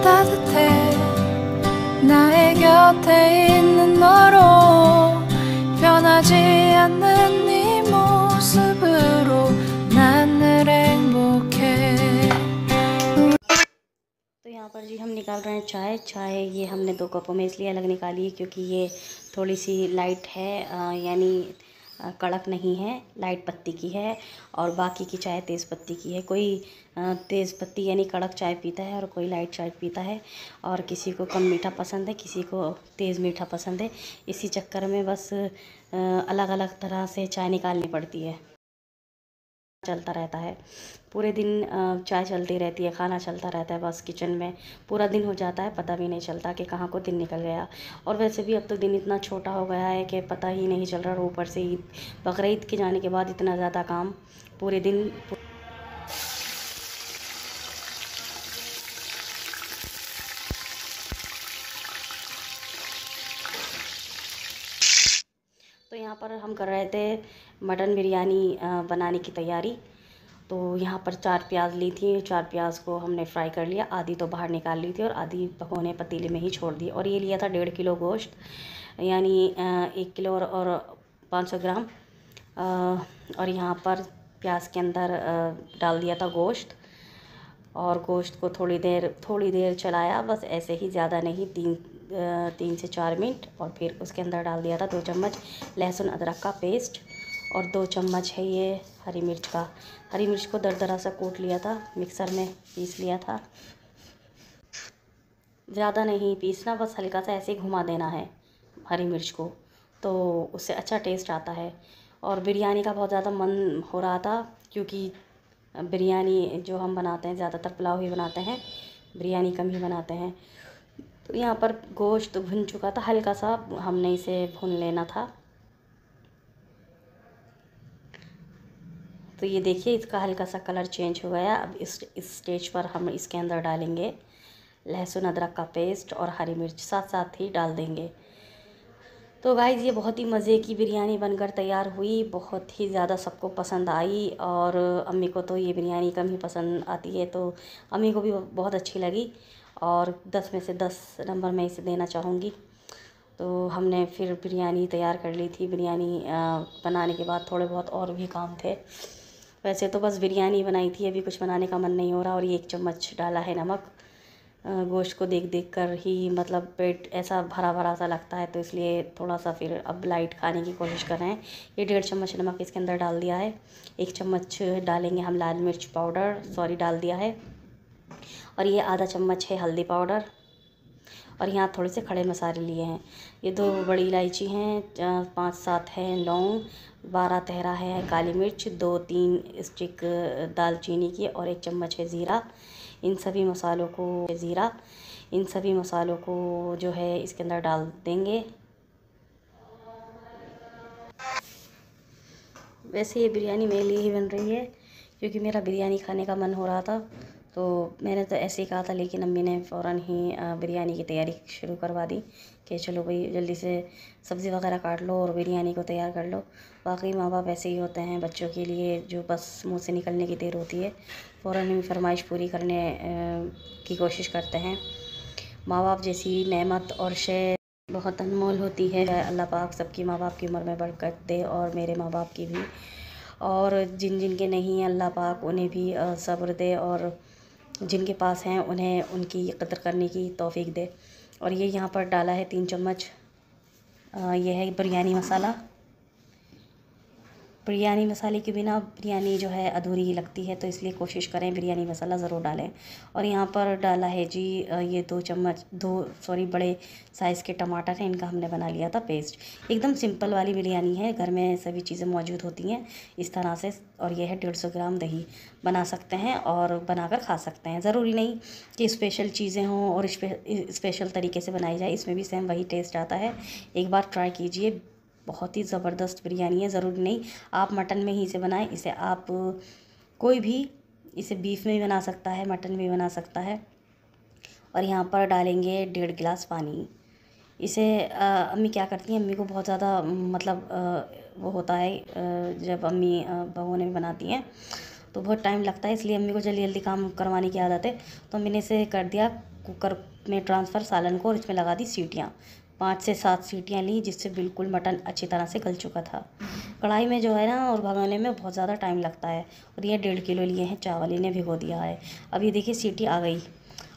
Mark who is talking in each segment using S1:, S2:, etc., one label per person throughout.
S1: 따뜻해 나의 곁에 있는 너로 변하지 않는 네 모습으로 난 늘 행복해।
S2: तो यहाँ पर जी हम निकाल रहे हैं चाय। ये हमने 2 कपों में इसलिए अलग निकाली है क्योंकि ये थोड़ी सी लाइट है, यानी कड़क नहीं है, लाइट पत्ती की है। और बाकी की चाय तेज़ पत्ती की है। कोई तेज़ पत्ती यानी कड़क चाय पीता है और कोई लाइट चाय पीता है, और किसी को कम मीठा पसंद है, किसी को तेज़ मीठा पसंद है। इसी चक्कर में बस अलग अलग तरह से चाय निकालनी पड़ती है। चलता रहता है पूरे दिन, चाय चलती रहती है, खाना चलता रहता है, बस किचन में पूरा दिन हो जाता है, पता भी नहीं चलता कि कहाँ को दिन निकल गया। और वैसे भी अब तो दिन इतना छोटा हो गया है कि पता ही नहीं चल रहा। और ऊपर से ईद, बकरीद के जाने के बाद इतना ज़्यादा काम पूरे दिन। तो यहाँ पर हम कर रहे थे मटन बिरयानी बनाने की तैयारी। तो यहाँ पर 4 प्याज ली थी, 4 प्याज को हमने फ्राई कर लिया। आधी तो बाहर निकाल ली थी और आधी भगोने पतीले में ही छोड़ दी। और ये लिया था 1.5 किलो गोश्त, यानी 1 किलो और 500 ग्राम। और यहाँ पर प्याज के अंदर डाल दिया था गोश्त, और गोश्त को थोड़ी देर चलाया, बस ऐसे ही, ज़्यादा नहीं, 3 से 4 मिनट। और फिर उसके अंदर डाल दिया था 2 चम्मच लहसुन अदरक का पेस्ट, और 2 चम्मच है ये हरी मिर्च का। हरी मिर्च को दरदरा सा कूट लिया था, मिक्सर में पीस लिया था। ज़्यादा नहीं पीसना, बस हल्का सा ऐसे ही घुमा देना है हरी मिर्च को, तो उससे अच्छा टेस्ट आता है। और बिरयानी का बहुत ज़्यादा मन हो रहा था, क्योंकि बिरयानी जो हम बनाते हैं ज़्यादातर पुलाव ही बनाते हैं, बिरयानी कम ही बनाते हैं। तो यहाँ पर गोश्त भुन चुका था, हल्का सा हमने इसे भून लेना था। तो ये देखिए इसका हल्का सा कलर चेंज हो गया। अब इस स्टेज पर हम इसके अंदर डालेंगे लहसुन अदरक का पेस्ट और हरी मिर्च, साथ ही डाल देंगे। तो गाइज़ ये बहुत ही मज़े की बिरयानी बनकर तैयार हुई, बहुत ही ज़्यादा सबको पसंद आई। और अम्मी को तो ये बिरयानी कम ही पसंद आती है, तो अम्मी को भी बहुत अच्छी लगी, और 10 में से 10 नंबर मैं इसे देना चाहूँगी। तो हमने फिर बिरयानी तैयार कर ली थी। बिरयानी बनाने के बाद थोड़े बहुत और भी काम थे। वैसे तो बस बिरयानी बनाई थी, अभी कुछ बनाने का मन नहीं हो रहा। और ये 1 चम्मच डाला है नमक। गोश्त को देख कर ही मतलब पेट ऐसा भरा भरा सा लगता है, तो इसलिए थोड़ा सा फिर अब लाइट खाने की कोशिश कर रहे हैं। ये 1.5 चम्मच नमक इसके अंदर डाल दिया है। 1 चम्मच डालेंगे हम लाल मिर्च पाउडर, डाल दिया है। और ये आधा चम्मच है हल्दी पाउडर। और यहाँ थोड़े से खड़े मसाले लिए हैं। ये 2 बड़ी इलायची हैं, 5-7 है लौंग, 12 तेरह है काली मिर्च, 2-3 स्टिक दालचीनी की, और 1 चम्मच है ज़ीरा। इन सभी मसालों को जो है इसके अंदर डाल देंगे। वैसे ये बिरयानी मेरे लिए ही बन रही है, क्योंकि मेरा बिरयानी खाने का मन हो रहा था। तो मैंने तो ऐसे ही कहा था, लेकिन अम्मी ने फ़ौरन ही बिरयानी की तैयारी शुरू करवा दी कि चलो भाई जल्दी से सब्ज़ी वगैरह काट लो और बिरयानी को तैयार कर लो। वाकई माँ बाप ऐसे ही होते हैं, बच्चों के लिए जो बस मुँह से निकलने की देर होती है फ़ौरन ही फरमाइश पूरी करने की कोशिश करते हैं। माँ बाप जैसी नेमत और शय बहुत अनमोल होती है। अल्लाह पाक सबकी माँ बाप की उम्र में बरकत दे, और मेरे माँ बाप की भी। और जिन के नहीं अल्लाह पाक उन्हें भी सब्र दे, और जिनके पास हैं उन्हें उनकी कदर करने की तौफीक दे। और ये यहाँ पर डाला है 3 चम्मच, ये है बिरयानी मसाला। बिरयानी मसाले के बिना बिरयानी जो है अधूरी ही लगती है, तो इसलिए कोशिश करें बिरयानी मसाला ज़रूर डालें। और यहाँ पर डाला है जी ये 2 बड़े साइज़ के टमाटर हैं, इनका हमने बना लिया था पेस्ट। एकदम सिंपल वाली बिरयानी है, घर में सभी चीज़ें मौजूद होती हैं इस तरह से। और ये है 150 ग्राम दही। बना सकते हैं और बनाकर खा सकते हैं, ज़रूरी नहीं कि स्पेशल चीज़ें हों और स्पेशल तरीके से बनाई जाए, इसमें भी सेम वही टेस्ट आता है। एक बार ट्राई कीजिए, बहुत ही ज़बरदस्त बिरयानी है। ज़रूरी नहीं आप मटन में ही इसे बनाएं, इसे आप कोई भी इसे बीफ में भी बना सकता है, मटन में भी बना सकता है। और यहाँ पर डालेंगे 1.5 गिलास पानी। इसे अम्मी क्या करती हैं, अम्मी को बहुत ज़्यादा मतलब वो होता है जब अम्मी भगोने में बनाती हैं तो बहुत टाइम लगता है, इसलिए अम्मी को जल्दी जल्दी काम करवाने की आदत है। तो मैंने इसे कर दिया कुकर में ट्रांसफ़र सालन को, और इसमें लगा दी सीटियाँ। 5 से 7 सीटियाँ ली, जिससे बिल्कुल मटन अच्छी तरह से गल चुका था। कढ़ाई में जो है ना और भगोने में बहुत ज़्यादा टाइम लगता है। और ये 1.5 किलो लिए हैं चावल, इन्हें भिगो दिया है। अब ये देखिए सीटी आ गई।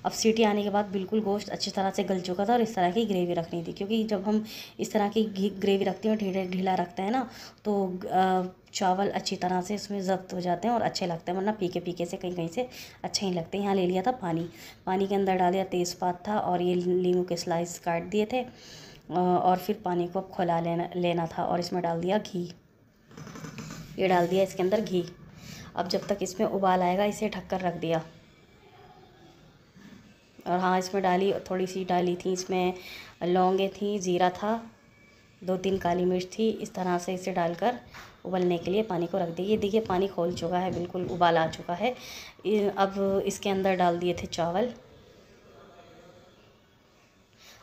S2: अब सीटी आने के बाद बिल्कुल गोश्त अच्छी तरह से गल चुका था, और इस तरह की ग्रेवी रखनी थी, क्योंकि जब हम इस तरह की ग्रेवी रखते हैं, ढीला ढीला रखते हैं ना, तो चावल अच्छी तरह से इसमें ज़ब्त हो जाते हैं और अच्छे लगते हैं, वरना फीके फीके से कहीं कहीं से अच्छे नहीं लगते। यहाँ ले लिया था पानी, पानी के अंदर डाल दिया तेज़पात था, और ये नींबू के स्लाइस काट दिए थे, और फिर पानी को अब खौला लेना था। और इसमें डाल दिया घी, ये डाल दिया इसके अंदर घी। अब जब तक इसमें उबाल आएगा इसे ढककर रख दिया। और हाँ, इसमें थोड़ी सी डाली थी इसमें लौंगे थी, ज़ीरा था, 2-3 काली मिर्च थी। इस तरह से इसे डालकर उबलने के लिए पानी को रख दिया। ये देखिए पानी खौल चुका है, बिल्कुल उबाल आ चुका है। अब इसके अंदर डाल दिए थे चावल।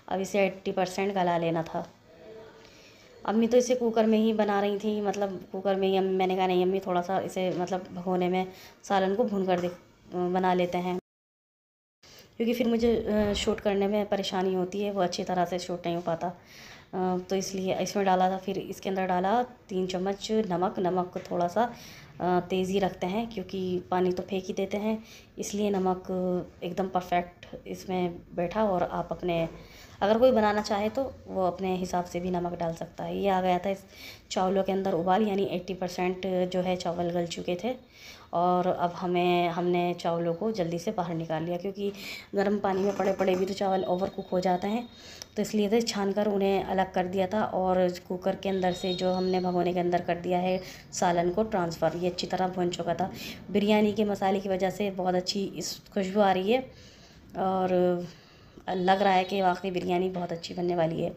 S2: अब इसे 80% गला लेना था। अम्मी तो इसे कुकर में ही बना रही थी, मतलब कुकर में ही। मैंने कहा नहीं अम्मी, थोड़ा सा इसे मतलब भगोने में सालन को भून कर बना लेते हैं, क्योंकि फिर मुझे शूट करने में परेशानी होती है, वो अच्छी तरह से शूट नहीं हो पाता। तो इसलिए इसमें डाला था। फिर इसके अंदर डाला 3 चम्मच नमक। नमक को थोड़ा सा तेज़ ही रखते हैं, क्योंकि पानी तो फेंक ही देते हैं, इसलिए नमक एकदम परफेक्ट इसमें बैठा। और आप अपने अगर कोई बनाना चाहे तो वो अपने हिसाब से भी नमक डाल सकता है। ये आ गया था इस चावलों के अंदर उबाल, यानी 80% जो है चावल गल चुके थे। और अब हमने चावलों को जल्दी से बाहर निकाल लिया, क्योंकि गर्म पानी में पड़े पड़े भी तो चावल ओवर कुक हो जाते हैं। तो इसलिए तो छान कर उन्हें अलग कर दिया था, और कुकर के अंदर से जो हमने भगोने के अंदर कर दिया है सालन को ट्रांसफ़र। ये अच्छी तरह भुन चुका था। बिरयानी के मसाले की वजह से बहुत अच्छी इस खुशबू आ रही है, और लग रहा है कि वाकई बिरयानी बहुत अच्छी बनने वाली है।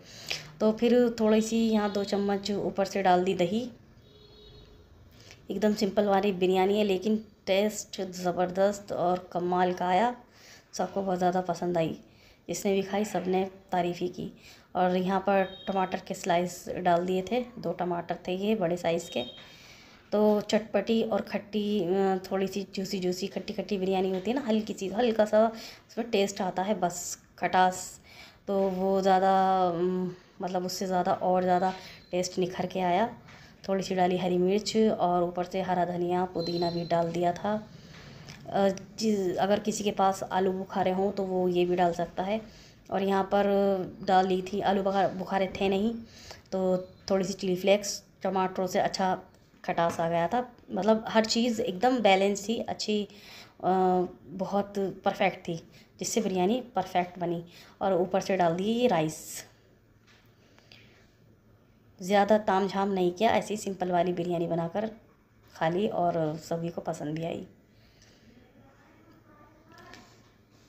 S2: तो फिर थोड़ी सी यहाँ 2 चम्मच ऊपर से डाल दी दही। एकदम सिंपल वाली बिरयानी है, लेकिन टेस्ट ज़बरदस्त और कमाल का आया। सबको बहुत ज़्यादा पसंद आई, जिसने भी खाई सब ने तारीफ़ ही की। और यहाँ पर टमाटर के स्लाइस डाल दिए थे, 2 टमाटर थे ये बड़े साइज़ के। तो चटपटी और खट्टी, थोड़ी सी जूसी जूसी खट्टी खट्टी बिरयानी होती है ना, हल्की सी, हल्का सा उसमें टेस्ट आता है, बस खटास। तो वो ज़्यादा मतलब उससे ज़्यादा और ज़्यादा टेस्ट निखर के आया। थोड़ी सी डाली हरी मिर्च, और ऊपर से हरा धनिया पुदीना भी डाल दिया था। अगर किसी के पास आलू बुखारे हों तो वो ये भी डाल सकता है। और यहाँ पर डाल दी थी, आलू बुखारे थे नहीं, तो थोड़ी सी चिली फ्लेक्स। टमाटरों से अच्छा खटास आ गया था, मतलब हर चीज़ एकदम बैलेंस थी, अच्छी बहुत परफेक्ट थी, जिससे बिरयानी परफेक्ट बनी। और ऊपर से डाल दी राइस। ज़्यादा ताम झाम नहीं किया, ऐसी सिंपल वाली बिरयानी बनाकर खा ली, और सभी को पसंद भी आई।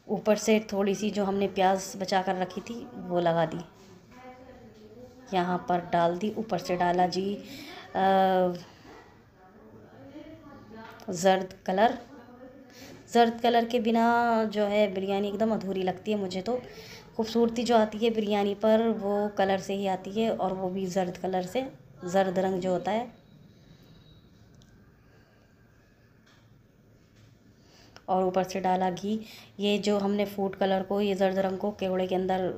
S2: ऊपर से थोड़ी सी जो हमने प्याज बचा कर रखी थी वो लगा दी, यहाँ पर डाल दी। ऊपर से डाला जी ज़र्द कलर के बिना जो है बिरयानी एकदम अधूरी लगती है मुझे। तो खूबसूरती जो आती है बिरयानी पर वो कलर से ही आती है, और वो भी ज़र्द कलर से, ज़र्द रंग जो होता है। और ऊपर से डाला घी। ये जो हमने फूड कलर को, ये ज़र्द रंग को केवड़े के अंदर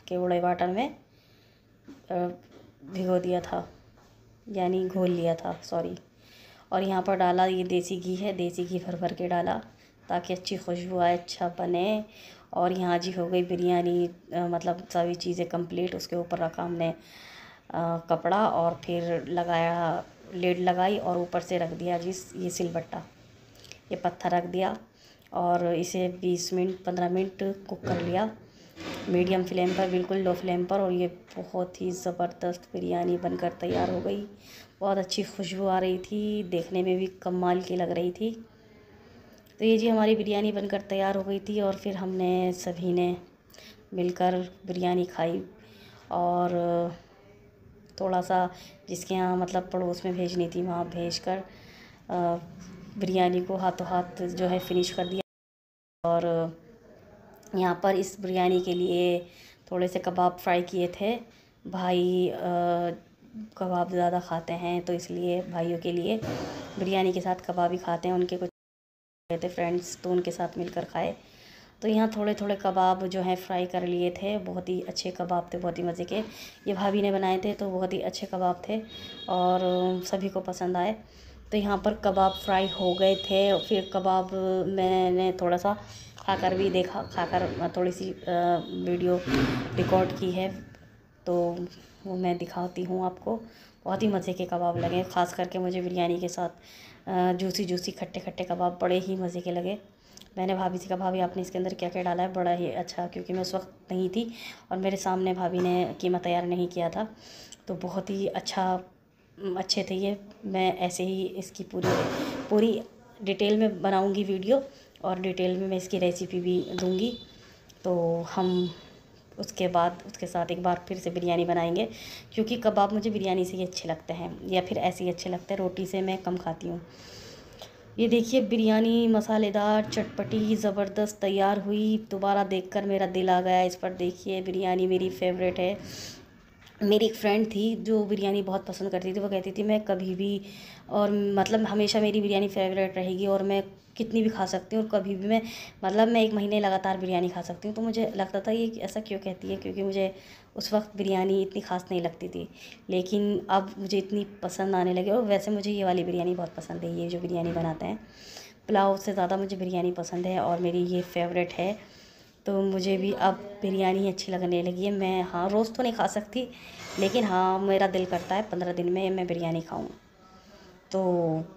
S2: केवड़े वाटर में भिगो दिया था, यानी घोल लिया था, सॉरी। और यहाँ पर डाला, ये देसी घी है, देसी घी भर भर के डाला ताकि अच्छी खुशबू आए, अच्छा बने। और यहाँ जी हो गई बिरयानी, मतलब सभी चीज़ें कंप्लीट। उसके ऊपर रखा हमने कपड़ा, और फिर लगाया, लिड लगाई, और ऊपर से रख दिया जी ये सिलबट्टा, ये पत्थर रख दिया, और इसे 20 मिनट 15 मिनट कुक कर लिया मीडियम फ्लेम पर, बिल्कुल लो फ्लेम पर। और ये बहुत ही ज़बरदस्त बिरयानी बनकर तैयार हो गई। बहुत अच्छी खुशबू आ रही थी, देखने में भी कमाल की लग रही थी। तो ये जी हमारी बिरयानी बनकर तैयार हो गई थी, और फिर हमने सभी ने मिलकर बिरयानी खाई। और थोड़ा सा जिसके यहाँ मतलब पड़ोस में भेजनी थी वहाँ भेजकर बिरयानी को हाथों हाथ जो है फिनिश कर दिया। और यहाँ पर इस बिरयानी के लिए थोड़े से कबाब फ्राई किए थे भाई कबाब ज़्यादा खाते हैं, तो इसलिए भाइयों के लिए बिरयानी के साथ कबाब ही खाते हैं। उनके कुछ थे फ्रेंड्स, तो उनके साथ मिलकर खाए। तो यहाँ थोड़े थोड़े कबाब जो हैं फ्राई कर लिए थे। बहुत ही अच्छे कबाब थे, बहुत ही मज़े के। ये भाभी ने बनाए थे, तो बहुत ही अच्छे कबाब थे और सभी को पसंद आए। तो यहाँ पर कबाब फ्राई हो गए थे। फिर कबाब मैंने थोड़ा सा खाकर भी देखा, खाकर थोड़ी सी वीडियो रिकॉर्ड की है, तो वो मैं दिखाती हूँ आपको। बहुत ही मज़े के कबाब लगे, ख़ास करके मुझे बिरयानी के साथ जूसी जूसी खट्टे खट्टे कबाब बड़े ही मज़े के लगे। मैंने भाभी से कहा, भाभी आपने इसके अंदर क्या क्या डाला है? बड़ा ही अच्छा, क्योंकि मैं उस वक्त नहीं थी और मेरे सामने भाभी ने कीमा तैयार नहीं किया था। तो बहुत ही अच्छे थे ये। मैं ऐसे ही इसकी पूरी डिटेल में बनाऊंगी वीडियो, और डिटेल में मैं इसकी रेसिपी भी दूंगी। तो हम उसके साथ एक बार फिर से बिरयानी बनाएंगे, क्योंकि कबाब मुझे बिरयानी से ही अच्छे लगते हैं, या फिर ऐसे ही अच्छे लगते हैं। रोटी से मैं कम खाती हूँ। ये देखिए बिरयानी मसालेदार चटपटी ज़बरदस्त तैयार हुई। दोबारा देखकर मेरा दिल आ गया इस पर। देखिए बिरयानी मेरी फेवरेट है। मेरी एक फ्रेंड थी जो बिरयानी बहुत पसंद करती थी। वो कहती थी मैं कभी भी, और मतलब हमेशा मेरी बिरयानी फेवरेट रहेगी, और मैं कितनी भी खा सकती हूँ, और कभी भी मैं, मतलब मैं 1 महीने लगातार बिरयानी खा सकती हूँ। तो मुझे लगता था ये ऐसा क्यों कहती है, क्योंकि मुझे उस वक्त बिरयानी इतनी ख़ास नहीं लगती थी, लेकिन अब मुझे इतनी पसंद आने लगी। और वैसे मुझे ये वाली बिरयानी बहुत पसंद है, ये जो बिरयानी बनाते हैं। पुलाव से ज़्यादा मुझे बिरयानी पसंद है, और मेरी ये फेवरेट है। तो मुझे भी अब बिरयानी अच्छी लगने लगी है। मैं, हाँ, रोज़ तो नहीं खा सकती, लेकिन हाँ मेरा दिल करता है 15 दिन में मैं बिरयानी खाऊं। तो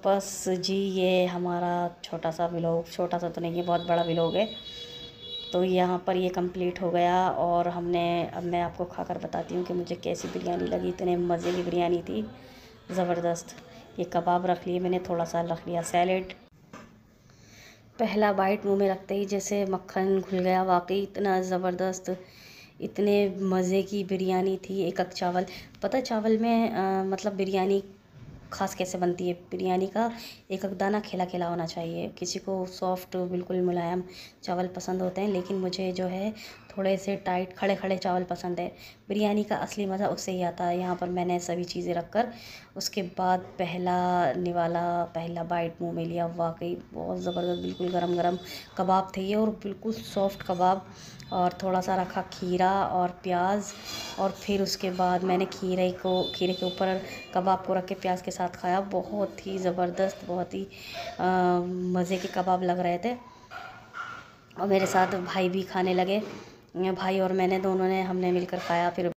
S2: बस जी, ये हमारा छोटा सा व्लॉग, छोटा सा तो नहीं है, बहुत बड़ा व्लॉग है। तो यहाँ पर ये कंप्लीट हो गया, और अब मैं आपको खाकर बताती हूँ कि मुझे कैसी बिरयानी लगी। इतने मज़े की बिरयानी थी, ज़बरदस्त। ये कबाब रख लिए मैंने, थोड़ा सा रख लिया सैलेड। पहला बाइट मुंह में रखते ही जैसे मक्खन घुल गया। वाकई इतना ज़बरदस्त, इतने मज़े की बिरयानी थी। एक चावल, पता है चावल में मतलब बिरयानी ख़ास कैसे बनती है। बिरयानी का एक दाना खिला खिला होना चाहिए। किसी को सॉफ्ट बिल्कुल मुलायम चावल पसंद होते हैं, लेकिन मुझे जो है थोड़े से टाइट खड़े खड़े चावल पसंद है। बिरयानी का असली मज़ा उससे ही आता है। यहाँ पर मैंने सभी चीज़ें रखकर उसके बाद पहला बाइट मुंह में लिया। वाकई बहुत ज़बरदस्त, बिल्कुल गरम गरम कबाब थे ये, और बिल्कुल सॉफ्ट कबाब। और थोड़ा सा रखा खीरा और प्याज, और फिर उसके बाद मैंने खीरे के ऊपर कबाब को रख के प्याज के साथ खाया। बहुत ही ज़बरदस्त, बहुत ही मज़े के कबाब लग रहे थे। और मेरे साथ भाई भी खाने लगे। भाई और मैंने दोनों ने, हमने मिलकर खाया। फिर